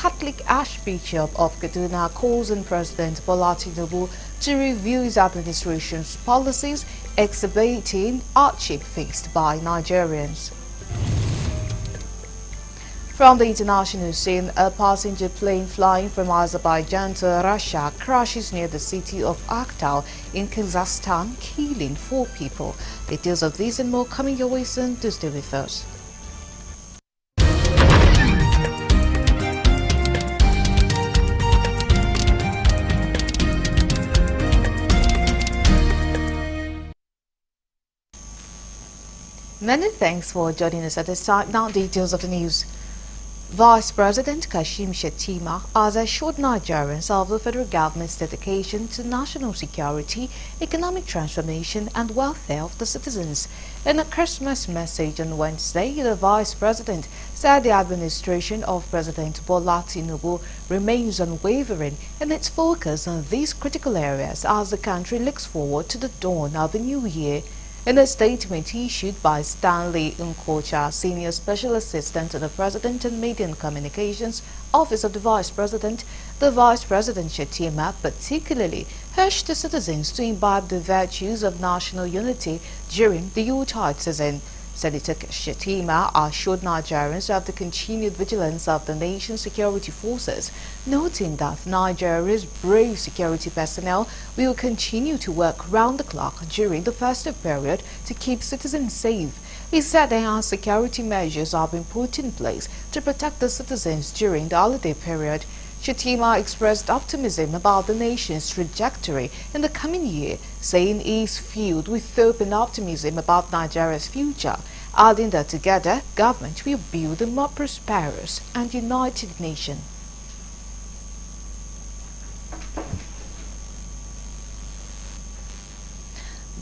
Catholic Archbishop of Kaduna calls on President Bola Tinubu to review his administration's policies, exacerbating hardship faced by Nigerians. From the international scene, a passenger plane flying from Azerbaijan to Russia crashes near the city of Aktau in Kazakhstan, killing 4 people. Details of this and more coming your way soon. Do stay with us. Many thanks for joining us at this time. Now details of the news. Vice President Kashim Shettima has assured Nigerians of the federal government's dedication to national security, economic transformation and welfare of the citizens. In a Christmas message on Wednesday, the Vice President said the administration of President Bola Tinubu remains unwavering in its focus on these critical areas as the country looks forward to the dawn of the new year. In a statement issued by Stanley Nkocha, Senior Special Assistant to the President and Media and Communications Office of the Vice President, the Vice President Shettima particularly urged the citizens to imbibe the virtues of national unity during the Yuletide season. Senator Shettima assured Nigerians of the continued vigilance of the nation's security forces, noting that Nigeria's brave security personnel will continue to work round the clock during the festive period to keep citizens safe. He said enhanced security measures have been put in place to protect the citizens during the holiday period. Shettima expressed optimism about the nation's trajectory in the coming year, saying he is filled with hope and optimism about Nigeria's future, adding that together, government will build a more prosperous and united nation.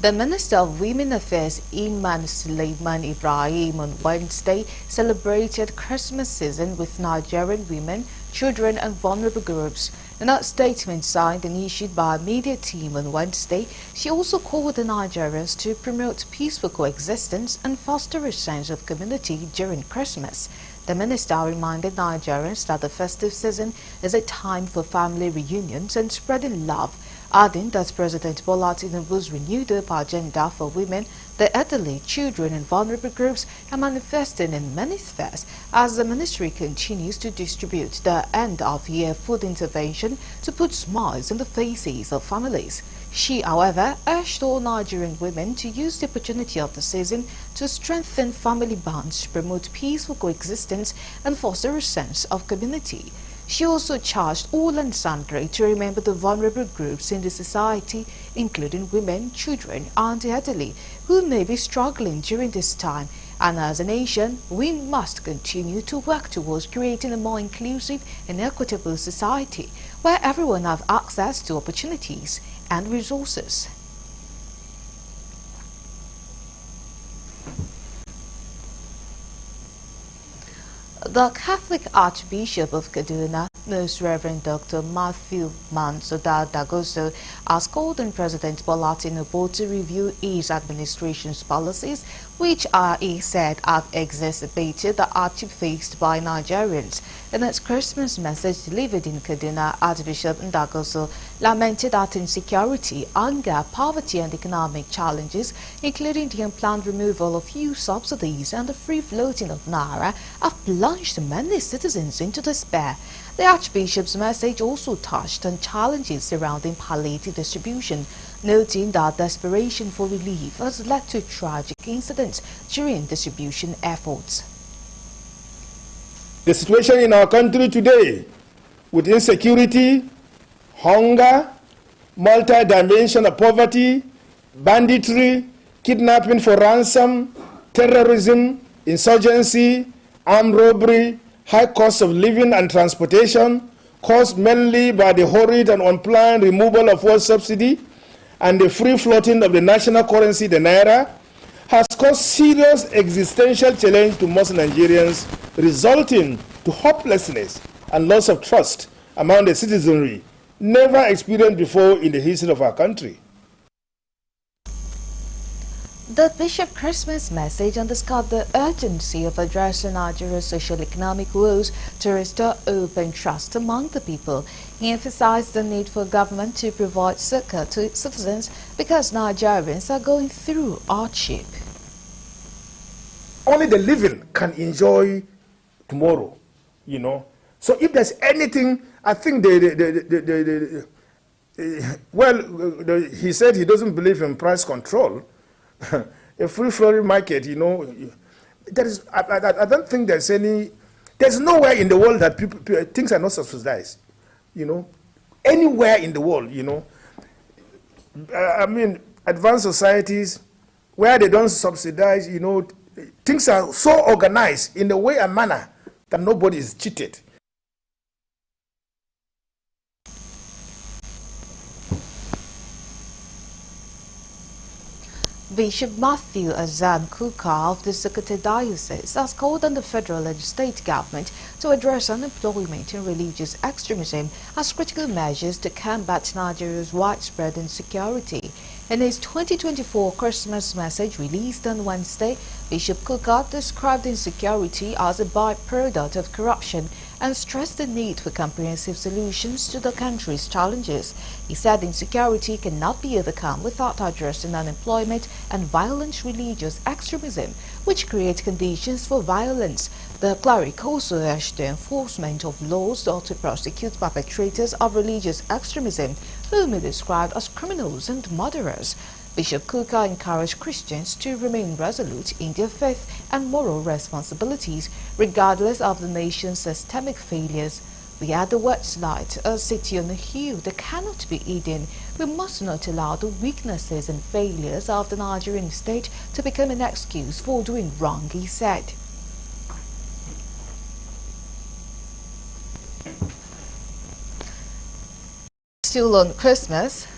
The Minister of Women Affairs, Iman Suleiman Ibrahim, on Wednesday celebrated Christmas season with Nigerian women, children and vulnerable groups. In a statement signed and issued by a media team on Wednesday, she also called the Nigerians to promote peaceful coexistence and foster a sense of community during Christmas. The minister reminded Nigerians that the festive season is a time for family reunions and spreading love, adding that President Bola Tinubu's renewed agenda for women, the elderly, children and vulnerable groups are manifesting in many spheres as the ministry continues to distribute the end-of-year food intervention to put smiles on the faces of families. She, however, urged all Nigerian women to use the opportunity of the season to strengthen family bonds, promote peaceful coexistence and foster a sense of community. She also charged all and sundry to remember the vulnerable groups in the society, including women, children and the elderly, who may be struggling during this time. And as a nation, we must continue to work towards creating a more inclusive and equitable society where everyone has access to opportunities and resources. The Catholic Archbishop of Kaduna, Most Reverend Dr. Matthew Mansoda Dagoso, has called on President Bola Tinubu to review his administration's policies, which are, he said, have exacerbated the hardship faced by Nigerians. In its Christmas message delivered in Kaduna, Archbishop Dagoso lamented that insecurity, hunger, poverty and economic challenges, including the unplanned removal of fuel subsidies and the free floating of Naira, have plunged many citizens into despair. The Archbishop's message also touched on challenges surrounding palliative distribution, noting that desperation for relief has led to tragic incidents during distribution efforts. The situation in our country today, with insecurity, hunger, multi-dimensional poverty, banditry, kidnapping for ransom, terrorism, insurgency, armed robbery, high cost of living and transportation, caused mainly by the hurried and unplanned removal of fuel subsidy and the free floating of the national currency, the Naira, has caused serious existential challenge to most Nigerians, resulting to hopelessness and loss of trust among the citizenry, never experienced before in the history of our country. The Bishop Christmas message underscored the urgency of addressing Nigeria's socio-economic woes to restore hope and trust among the people. He emphasized the need for government to provide succor to its citizens because Nigerians are going through hardship. Only the living can enjoy tomorrow, you know. So if there's anything, I think he said he doesn't believe in price control. A free-flowing market, you know, there is. I don't think there's nowhere in the world that things are not subsidized, you know. Anywhere in the world, you know. I mean, advanced societies where they don't subsidize, you know, things are so organized in a way and manner that nobody is cheated. Bishop Matthew Azan Kuka of the Sokoto Diocese has called on the federal and state government to address unemployment and religious extremism as critical measures to combat Nigeria's widespread insecurity. In his 2024 Christmas message released on Wednesday, Bishop Kuka described insecurity as a byproduct of corruption and stressed the need for comprehensive solutions to the country's challenges. He said insecurity cannot be overcome without addressing unemployment and violent religious extremism, which create conditions for violence. The cleric also urged the enforcement of laws not to prosecute perpetrators of religious extremism, whom he described as criminals and murderers. Bishop Kuka encouraged Christians to remain resolute in their faith and moral responsibilities, regardless of the nation's systemic failures. We are the words light, a city on a hill that cannot be hidden. We must not allow the weaknesses and failures of the Nigerian state to become an excuse for doing wrong, he said. Still on Christmas,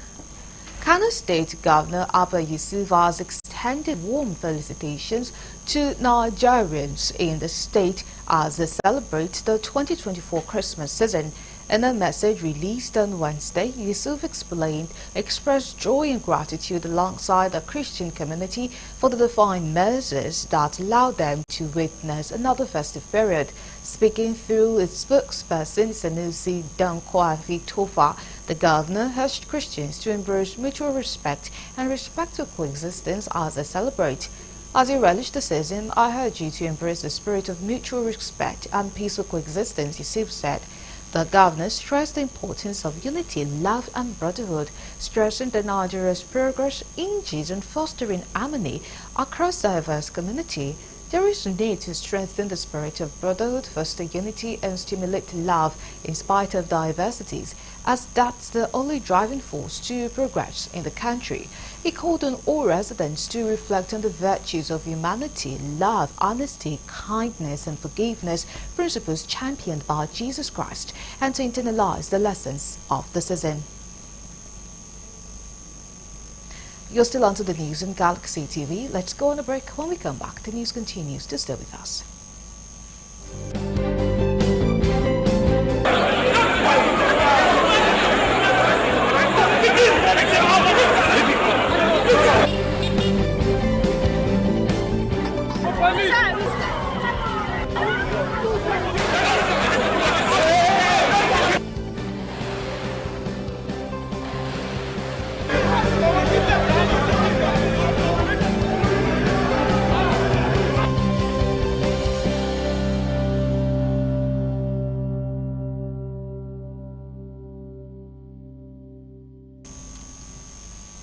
Kano State Governor Abba Yusuf has extended warm felicitations to Nigerians in the state as they celebrate the 2024 Christmas season. In a message released on Wednesday, Yusuf expressed joy and gratitude alongside the Christian community for the divine mercies that allowed them to witness another festive period. Speaking through its spokesperson, Sanusi Dankwafi Tofa, the governor urged Christians to embrace mutual respect and respectful coexistence as they celebrate. As you relish the season, I urge you to embrace the spirit of mutual respect and peaceful coexistence, Yusuf said. The governor stressed the importance of unity, love and brotherhood, stressing that Nigeria's progress hinges on fostering harmony across the diverse community. There is a need to strengthen the spirit of brotherhood, foster unity and stimulate love in spite of diversities, as that's the only driving force to progress in the country. He called on all residents to reflect on the virtues of humanity, love, honesty, kindness and forgiveness, principles championed by Jesus Christ, and to internalize the lessons of the season. You're still onto the news on Galaxy TV. Let's go on a break. When we come back, the news continues. To stay with us.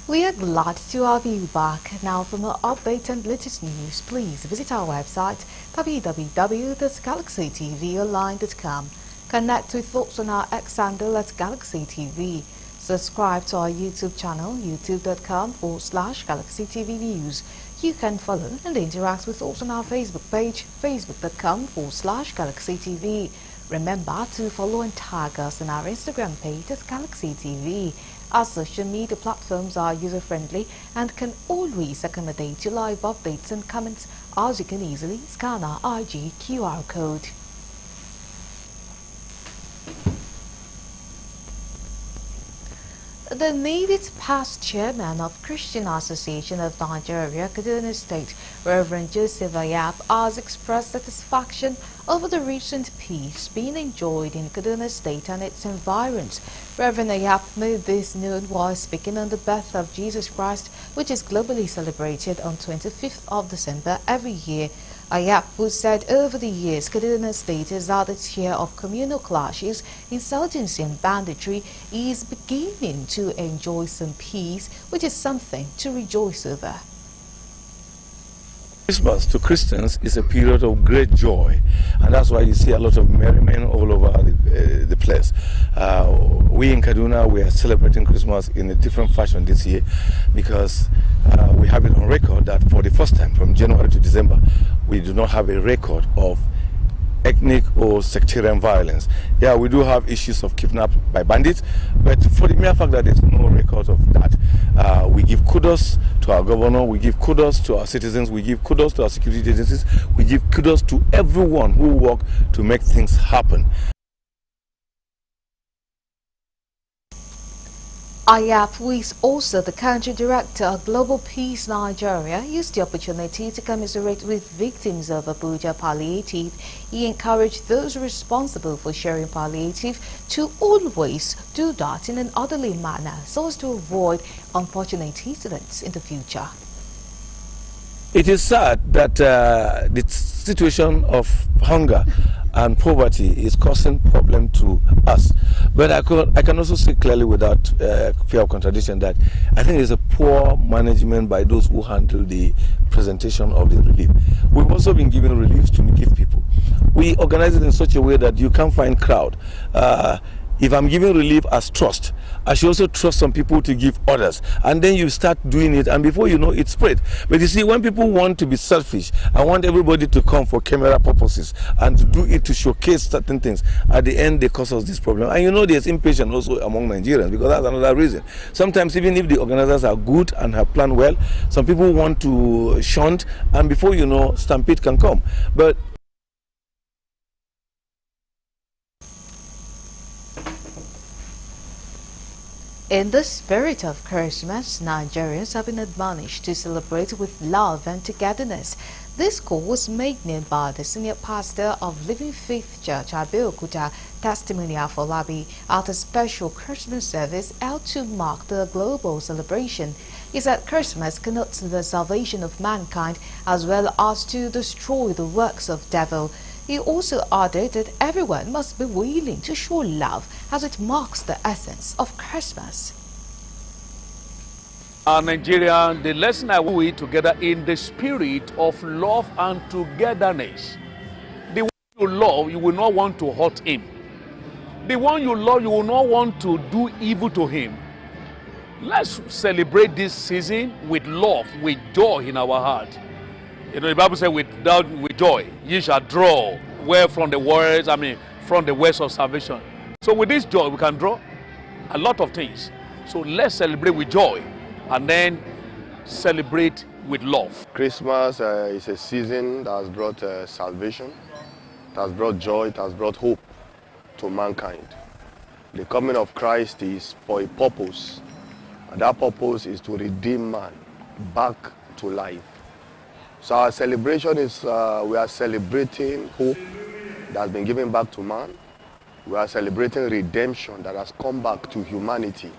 We are glad to have you back. Now for more updates and latest news, please visit our website www.galaxytvonline.com. Connect with us on our X handle at Galaxy TV. Subscribe to our YouTube channel, youtube.com/Galaxy TV News. You can follow and interact with us on our Facebook page, facebook.com/Galaxy TV. Remember to follow and tag us on our Instagram page at Galaxy TV. Our social media platforms are user-friendly and can always accommodate your live updates and comments, as you can easily scan our IG QR code. The immediate past chairman of Christian Association of Nigeria, Kaduna State, Reverend Joseph Ayap, has expressed satisfaction over the recent peace being enjoyed in Kaduna State and its environs. Reverend Ayap made this known while speaking on the birth of Jesus Christ, which is globally celebrated on 25th of December every year. Ayap, who said over the years Kaduna State has had its share of communal clashes, insurgency and banditry, is beginning to enjoy some peace, which is something to rejoice over. Christmas to Christians is a period of great joy, and that's why you see a lot of merriment all over the place. We in Kaduna, we are celebrating Christmas in a different fashion this year because we have it on record that for the first time from January to December, we do not have a record of ethnic or sectarian violence. Yeah, we do have issues of kidnapping by bandits, but for the mere fact that there's no record of that, we give kudos to our governor, we give kudos to our citizens, we give kudos to our security agencies, we give kudos to everyone who work to make things happen. Ayap, who is also the country director of Global Peace Nigeria, used the opportunity to commiserate with victims of Abuja palliative. He encouraged those responsible for sharing palliative to always do that in an orderly manner so as to avoid unfortunate incidents in the future. It is sad that the situation of hunger and poverty is causing problem to us. But I can also say clearly without fear of contradiction that I think it's a poor management by those who handle the presentation of the relief. We've also been giving reliefs to give people. We organize it in such a way that you can't find crowd. If I'm giving relief as trust, I should also trust some people to give others. And then you start doing it, and before you know it spread. But you see, when people want to be selfish, I want everybody to come for camera purposes and to do it to showcase certain things. At the end, they cause us this problem. And you know there's impatience also among Nigerians, because that's another reason. Sometimes even if the organizers are good and have planned well, some people want to shunt, and before you know, stampede can come. But in the spirit of Christmas, Nigerians have been admonished to celebrate with love and togetherness. This call was made known by the senior pastor of Living Faith Church, Abeokuta, Testimony Afolabi, at a special Christmas service held to mark the global celebration. He said Christmas connotes the salvation of mankind as well as to destroy the works of devil. He also added that everyone must be willing to show love as it marks the essence of Christmas. Nigeria, the lesson I will eat together in the spirit of love and togetherness. The one you love, you will not want to hurt him. The one you love, you will not want to do evil to him. Let's celebrate this season with love, with joy in our heart. You know, the Bible says, with joy, ye shall draw well from the words, from the words of salvation. So with this joy, we can draw a lot of things. So let's celebrate with joy and then celebrate with love. Christmas is a season that has brought salvation, it has brought joy, it has brought hope to mankind. The coming of Christ is for a purpose, and that purpose is to redeem man back to life. So our celebration is, we are celebrating hope that has been given back to man. We are celebrating redemption that has come back to humanity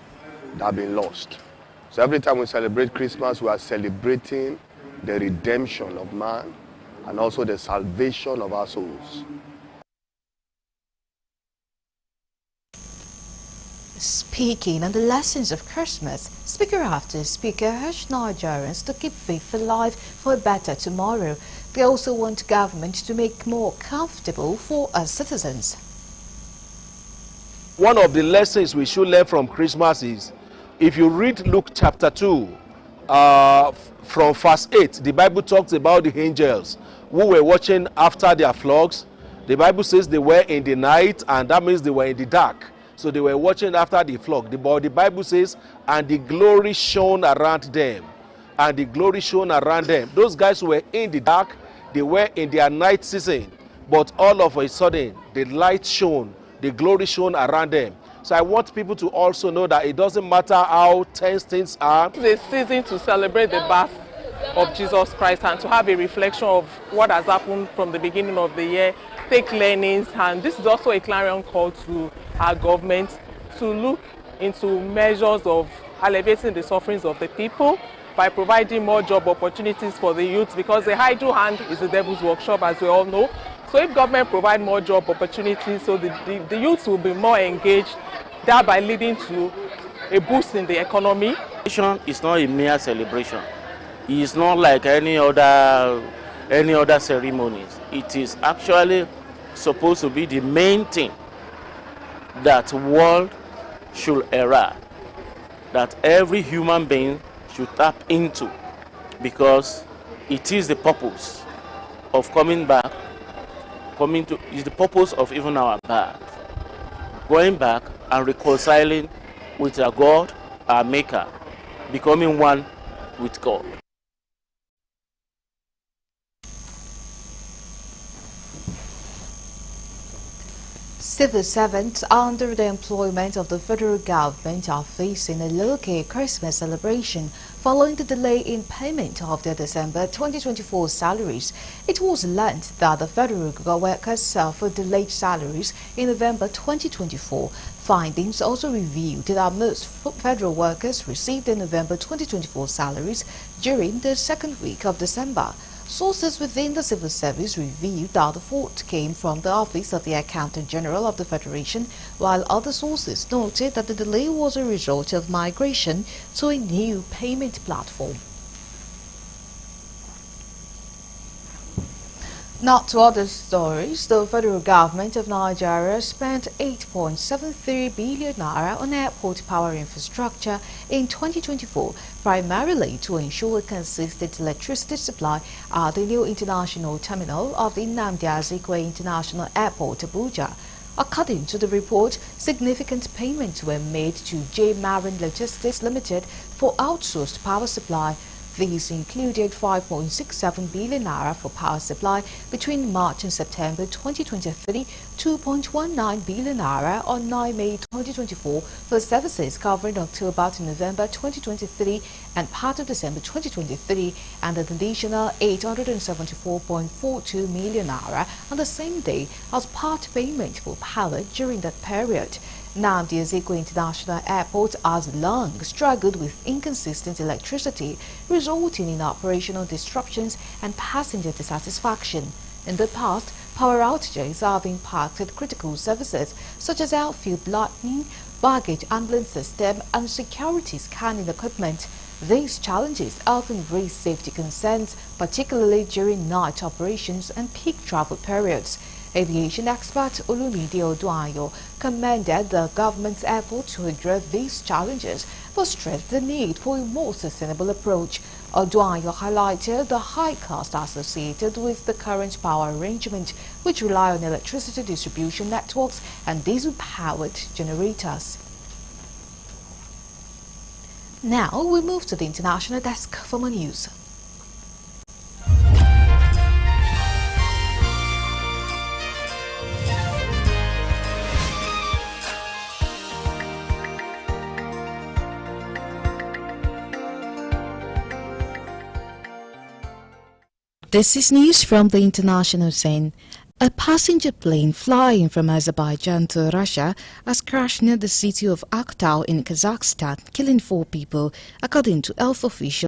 that has been lost. So every time we celebrate Christmas, we are celebrating the redemption of man and also the salvation of our souls. Speaking on the lessons of Christmas, speaker after speaker urged Nigerians to keep faith alive for a better tomorrow. They also want government to make more comfortable for us citizens. One of the lessons we should learn from Christmas is, if you read Luke chapter 2, from verse 8, the Bible talks about the angels who were watching after their flocks. The Bible says they were in the night, and that means they were in the dark. So they were watching after the flock. The Bible says, and the glory shone around them. And the glory shone around them. Those guys were in the dark. They were in their night season. But all of a sudden, the light shone. The glory shone around them. So I want people to also know that it doesn't matter how tense things are. It's a season to celebrate the birth of Jesus Christ and to have a reflection of what has happened from the beginning of the year, take learnings, and this is also a clarion call to our government to look into measures of alleviating the sufferings of the people by providing more job opportunities for the youth, because the idle hand is the devil's workshop, as we all know. So if government provide more job opportunities, so the youth will be more engaged, thereby leading to a boost in the economy. It's not a mere celebration. It's not like any other ceremonies. It is actually supposed to be the main thing that world should era, that every human being should tap into, because it is the purpose of coming back, is the purpose of even our birth, going back and reconciling with our God, our Maker, becoming one with God. Civil servants under the employment of the federal government are facing a low-key Christmas celebration following the delay in payment of their December 2024 salaries. It was learned that the federal workers suffered delayed salaries in November 2024. Findings also revealed that most federal workers received their November 2024 salaries during the second week of December. Sources within the civil service revealed that the fault came from the Office of the Accountant General of the Federation, while other sources noted that the delay was a result of migration to a new payment platform. Now to other stories, the federal government of Nigeria spent 8.73 billion naira on airport power infrastructure in 2024, primarily to ensure consistent electricity supply at the new international terminal of the Nnamdi Azikiwe International Airport, Abuja. According to the report, significant payments were made to J Marine Logistics Limited for outsourced power supply. These included 5.67 billion naira for power supply between March and September 2023, 2.19 billion naira on 9 May 2024 for services covering October to November 2023 and part of December 2023, and an additional 874.42 million naira on the same day as part payment for power during that period. Nnamdi Azikiwe International Airport has long struggled with inconsistent electricity, resulting in operational disruptions and passenger dissatisfaction. In the past, power outages have impacted critical services such as outfield lighting, baggage handling system, and security scanning equipment. These challenges often raise safety concerns, particularly during night operations and peak travel periods. Aviation expert Olumide Oduayo commended the government's effort to address these challenges, but stressed the need for a more sustainable approach. Oduayo highlighted the high cost associated with the current power arrangement, which rely on electricity distribution networks and diesel-powered generators. Now we move to the international desk for more news. This is news from the international scene. A passenger plane flying from Azerbaijan to Russia has crashed near the city of Aktau in Kazakhstan, killing 4 people, according to health officials.